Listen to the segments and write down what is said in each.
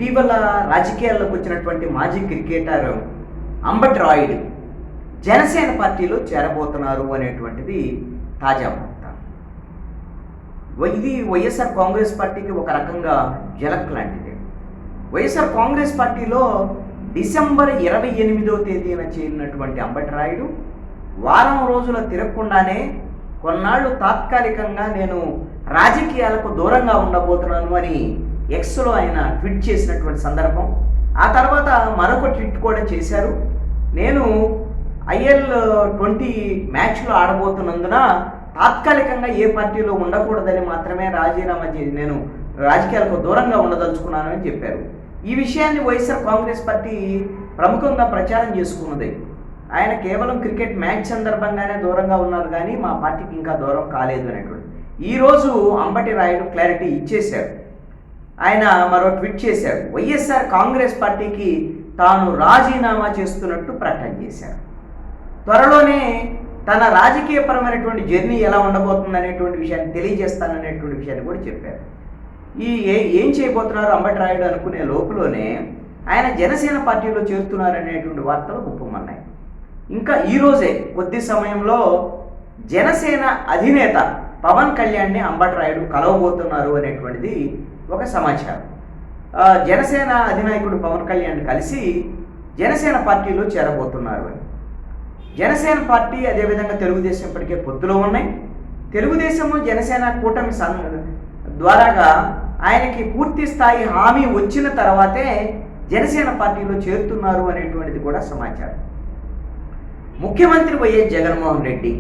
ఇటీవల రాజకీయాల్లోకి వచ్చినటువంటి మాజీ క్రికెటర్ అంబటి రాయుడు జనసేన పార్టీలో చేరబోతున్నారు అనేటువంటిది తాజా వార్త. ఇది వైఎస్ఆర్ కాంగ్రెస్ పార్టీకి ఒక రకంగా జలక్ లాంటిది. వైఎస్ఆర్ కాంగ్రెస్ పార్టీలో డిసెంబర్ 28వ తేదీన చేరినటువంటి అంబటి రాయుడు వారం రోజుల తిరగకుండానే కొన్నాళ్ళు తాత్కాలికంగా నేను రాజకీయాలకు దూరంగా ఉండబోతున్నాను అని ఎక్స్లో ఆయన ట్వీట్ చేసినటువంటి సందర్భం. ఆ తర్వాత మరొక ట్వీట్ కూడా చేశారు. నేను IL-20 మ్యాచ్లో ఆడబోతున్నందున తాత్కాలికంగా ఏ పార్టీలో ఉండకూడదని మాత్రమే రాజీనామా చేసి నేను రాజకీయాలకు దూరంగా ఉండదలుచుకున్నాను అని చెప్పారు. ఈ విషయాన్ని వైఎస్ఆర్ కాంగ్రెస్ పార్టీ ప్రముఖంగా ప్రచారం చేసుకున్నది. ఆయన కేవలం క్రికెట్ మ్యాచ్ సందర్భంగానే దూరంగా ఉన్నారు కానీ మా పార్టీకి ఇంకా దూరం కాలేదు అనేటువంటి. ఈరోజు అంబటి రాయుడు క్లారిటీ ఇచ్చేశారు. ఆయన మరో ట్వీట్ చేశారు. వైఎస్ఆర్ కాంగ్రెస్ పార్టీకి తాను రాజీనామా చేస్తున్నట్టు ప్రకటన చేశారు. త్వరలోనే తన రాజకీయపరమైనటువంటి జర్నీ ఎలా ఉండబోతుంది అనేటువంటి విషయాన్ని తెలియజేస్తాననేటువంటి విషయాన్ని కూడా చెప్పారు. ఏం చేయబోతున్నారు అంబటి రాయుడు అనుకునే లోపులోనే ఆయన జనసేన పార్టీలో చేరుతున్నారనేటువంటి వార్తలు గుప్పమన్నాయి. ఇంకా ఈరోజే కొద్ది సమయంలో జనసేన అధినేత పవన్ కళ్యాణ్ని అంబటి రాయుడు కలవబోతున్నారు అనేటువంటిది ఒక సమాచారం. జనసేన అధినాయకుడు పవన్ కళ్యాణ్ కలిసి జనసేన పార్టీలో చేరబోతున్నారు అని. జనసేన పార్టీ అదేవిధంగా తెలుగుదేశం ఇప్పటికే పొత్తులో ఉన్నాయి. తెలుగుదేశము జనసేన కూటమి ద్వారాగా ఆయనకి పూర్తి స్థాయి హామీ వచ్చిన తర్వాతే జనసేన పార్టీలో చేరుతున్నారు అనేటువంటిది కూడా సమాచారం. ముఖ్యమంత్రి వైఎస్ జగన్మోహన్ రెడ్డి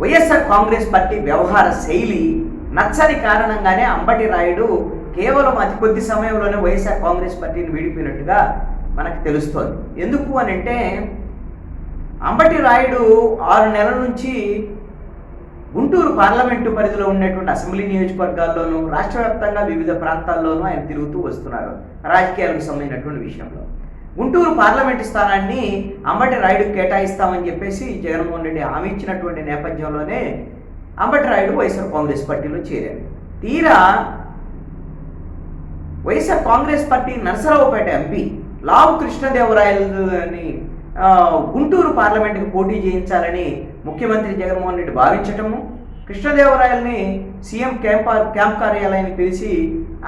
వైఎస్ఆర్ కాంగ్రెస్ పార్టీ వ్యవహార శైలి నచ్చని కారణంగానే అంబటి రాయుడు కేవలం అతి కొద్ది సమయంలోనే వైఎస్ఆర్ కాంగ్రెస్ పార్టీని వీడిపోయినట్టుగా మనకు తెలుస్తోంది. ఎందుకు అని అంటే అంబటి రాయుడు 6 నెలల నుంచి గుంటూరు పార్లమెంటు పరిధిలో ఉన్నటువంటి అసెంబ్లీ నియోజకవర్గాల్లోనూ రాష్ట్ర వ్యాప్తంగా వివిధ ప్రాంతాల్లోనూ ఆయన తిరుగుతూ వస్తున్నారు రాజకీయాలకు సంబంధించినటువంటి విషయంలో. గుంటూరు పార్లమెంటు స్థానాన్ని అంబటి రాయుడు కేటాయిస్తామని చెప్పేసి జగన్మోహన్ రెడ్డి హామీ ఇచ్చినటువంటి నేపథ్యంలోనే అంబటి రాయుడు వైఎస్ఆర్ కాంగ్రెస్ పార్టీలో చేరారు. తీరా వైఎస్ఆర్ కాంగ్రెస్ పార్టీ నరసరావుపేట ఎంపీ లావు కృష్ణదేవరాయలని గుంటూరు పార్లమెంటుకు పోటీ చేయించాలని ముఖ్యమంత్రి జగన్మోహన్ రెడ్డి భావించటము, కృష్ణదేవరాయల్ని సీఎం క్యాంప్ కార్యాలయాన్ని పిలిచి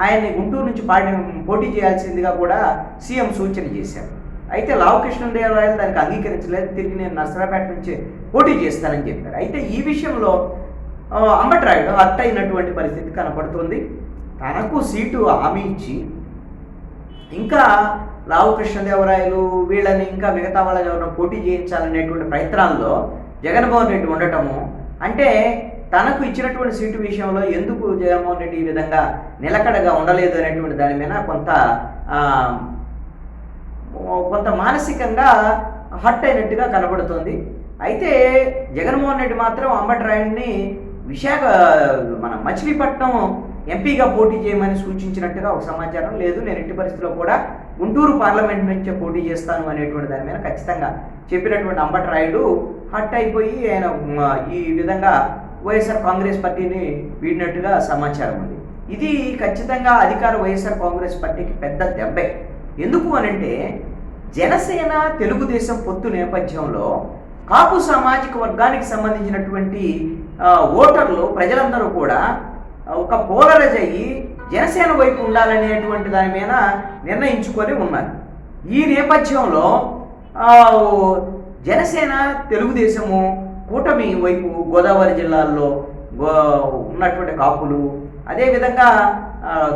ఆయన్ని గుంటూరు నుంచి పోటీ చేయాల్సిందిగా కూడా సీఎం సూచన చేశారు. అయితే లావు కృష్ణదేవరాయలు దానికి అంగీకరించలేదు. తిరిగి నేను నరసరావుపేట నుంచి పోటీ చేస్తానని చెప్పారు. అయితే ఈ విషయంలో అంబటి రాయుడు హర్ట్ అయినటువంటి పరిస్థితి కనపడుతుంది. తనకు సీటు హామీ ఇచ్చి ఇంకా లావు కృష్ణదేవరాయలు వీళ్ళని ఇంకా మిగతా వాళ్ళని ఎవరైనా పోటీ చేయించాలనేటువంటి ప్రయత్నాల్లో జగన్మోహన్ రెడ్డి ఉండటము, అంటే తనకు ఇచ్చినటువంటి సీటు విషయంలో ఎందుకు జగన్మోహన్ రెడ్డి ఈ విధంగా నిలకడగా ఉండలేదు అనేటువంటి దాని మీద కొంత మానసికంగా హర్ట్ అయినట్టుగా కనబడుతుంది. అయితే జగన్మోహన్ రెడ్డి మాత్రం అంబటి రాయుడిని మన మచిలీపట్నం ఎంపీగా పోటీ చేయమని సూచించినట్టుగా ఒక సమాచారం. లేదు, నేను ఎట్టి పరిస్థితిలో కూడా గుంటూరు పార్లమెంట్ నుంచే పోటీ చేస్తాను అనేటువంటి దాని మీద ఖచ్చితంగా చెప్పినటువంటి అంబటి రాయుడు హట్ అయిపోయి ఆయన ఈ విధంగా వైఎస్ఆర్ కాంగ్రెస్ పార్టీని వీడినట్టుగా సమాచారం ఉంది. ఇది ఖచ్చితంగా అధికార వైఎస్ఆర్ కాంగ్రెస్ పార్టీకి పెద్ద దెబ్బే. ఎందుకు అనంటే జనసేన తెలుగుదేశం పొత్తు నేపథ్యంలో కాపు సామాజిక వర్గానికి సంబంధించినటువంటి ఓటర్లు ప్రజలందరూ కూడా ఒక పోలరైజ్ అయ్యి జనసేన వైపు ఉండాలనేటువంటి దాని మీద నిర్ణయించుకొని ఉన్నారు. ఈ నేపథ్యంలో జనసేన తెలుగుదేశము కూటమి వైపు గోదావరి జిల్లాల్లో ఉన్నటువంటి కాపులు, అదేవిధంగా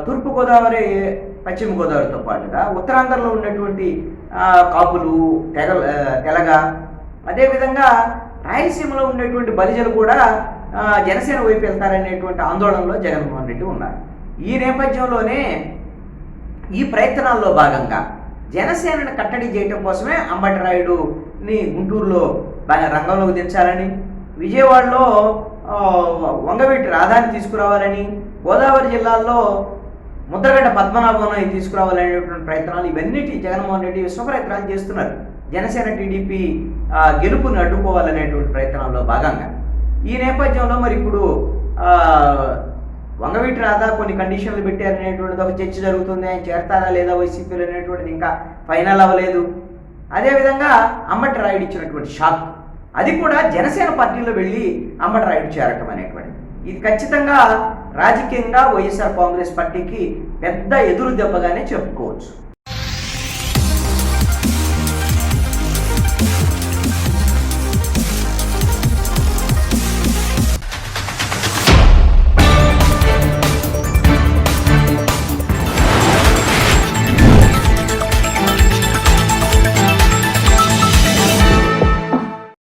తూర్పుగోదావరి పశ్చిమ గోదావరితో పాటుగా ఉత్తరాంధ్రలో ఉన్నటువంటి కాపులు తెలగ, అదేవిధంగా రాయలసీమలో ఉండేటువంటి బలిజలు కూడా జనసేన వైపు వెళ్తారనేటువంటి ఆందోళనలో జగన్మోహన్ రెడ్డి ఉన్నారు. ఈ నేపథ్యంలోనే ఈ ప్రయత్నాల్లో భాగంగా జనసేనను కట్టడి చేయడం కోసమే అంబటి రాయుడుని గుంటూరులో రంగంలోకి దించాలని, విజయవాడలో వంగవీటి రాధాని తీసుకురావాలని, గోదావరి జిల్లాల్లో ముద్రగడ్డ పద్మనాభం తీసుకురావాలనేటువంటి ప్రయత్నాలు ఇవన్నిటి జగన్మోహన్ రెడ్డి విశ్వ ప్రయత్నాలు చేస్తున్నారు. జనసేన టీడీపీ గెలుపుని అడ్డుకోవాలనేటువంటి ప్రయత్నాల్లో భాగంగా ఈ నేపథ్యంలో మరి ఇప్పుడు వంగవీటి రాధా కొన్ని కండిషన్లు పెట్టారనేటువంటిది ఒక చర్చ జరుగుతుంది. ఆయన చేరతారా లేదా వైసీపీలో అనేటువంటిది ఇంకా ఫైనల్ అవ్వలేదు. అదేవిధంగా అంబటి రాయుడు ఇచ్చినటువంటి షాక్, అది కూడా జనసేన పార్టీలో వెళ్ళి అంబటి రాయుడు చేరటం అనేటువంటిది, ఇది ఖచ్చితంగా రాజకీయంగా వైఎస్ఆర్ కాంగ్రెస్ పార్టీకి పెద్ద ఎదురు దెబ్బగానే చెప్పుకోవచ్చు.